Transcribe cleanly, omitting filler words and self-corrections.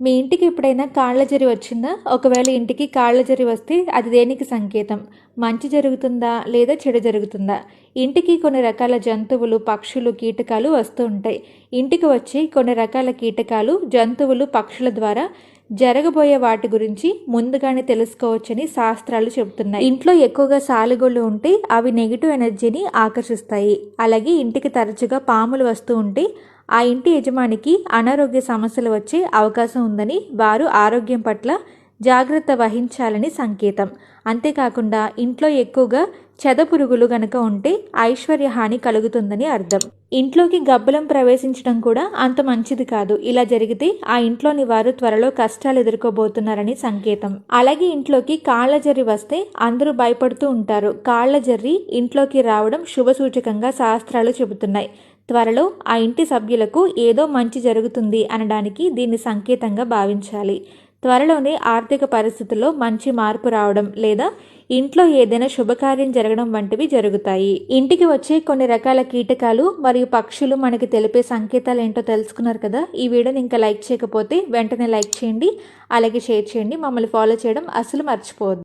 మీ ఇంటికి ఎప్పుడైనా కాళ్ళ జరి వచ్చిందా? ఒకవేళ ఇంటికి కాళ్ళ జరి వస్తే అది దేనికి సంకేతం? మంచి జరుగుతుందా లేదా చెడు జరుగుతుందా? ఇంటికి కొన్ని రకాల జంతువులు, పక్షులు, కీటకాలు వస్తూ ఉంటాయి. ఇంటికి వచ్చి కొన్ని రకాల కీటకాలు, జంతువులు, పక్షుల ద్వారా జరగబోయే వాటి గురించి ముందుగానే తెలుసుకోవచ్చని శాస్త్రాలు చెబుతున్నాయి. ఇంట్లో ఎక్కువగా సాలెగొళ్ళు ఉంటే అవి నెగిటివ్ ఎనర్జీని ఆకర్షిస్తాయి. అలాగే ఇంటికి తరచుగా పాములు వస్తూ ఉంటే ఆ ఇంటి యజమానికి అనారోగ్య సమస్యలు వచ్చే అవకాశం ఉందని, వారు ఆరోగ్యం పట్ల జాగ్రత్త వహించాలని సంకేతం. అంతేకాకుండా ఇంట్లో ఎక్కువగా చెదపురుగులు గనక ఉంటే ఐశ్వర్య హాని కలుగుతుందని అర్థం. ఇంట్లోకి గబ్బలం ప్రవేశించడం కూడా అంత మంచిది కాదు. ఇలా జరిగితే ఆ ఇంట్లోని వారు త్వరలో కష్టాలు ఎదుర్కోబోతున్నారని సంకేతం. అలాగే ఇంట్లోకి కాళ్ళ జర్రి వస్తే అందరూ భయపడుతూ ఉంటారు. కాళ్ళ జర్రి ఇంట్లోకి రావడం శుభసూచకంగా శాస్త్రాలు చెబుతున్నాయి. త్వరలో ఆ ఇంటి సభ్యులకు ఏదో మంచి జరుగుతుంది అనడానికి దీన్ని సంకేతంగా భావించాలి. త్వరలోనే ఆర్థిక పరిస్థితుల్లో మంచి మార్పు రావడం లేదా ఇంట్లో ఏదైనా శుభకార్యం జరగడం వంటివి జరుగుతాయి. ఇంటికి వచ్చే కొన్ని రకాల కీటకాలు మరియు పక్షులు మనకి తెలిపే సంకేతాలు ఏంటో తెలుసుకున్నారు కదా. ఈ వీడియోని ఇంకా లైక్ చేయకపోతే వెంటనే లైక్ చేయండి, అలాగే షేర్ చేయండి. మమ్మల్ని ఫాలో చేయడం అసలు మర్చిపోవద్దు.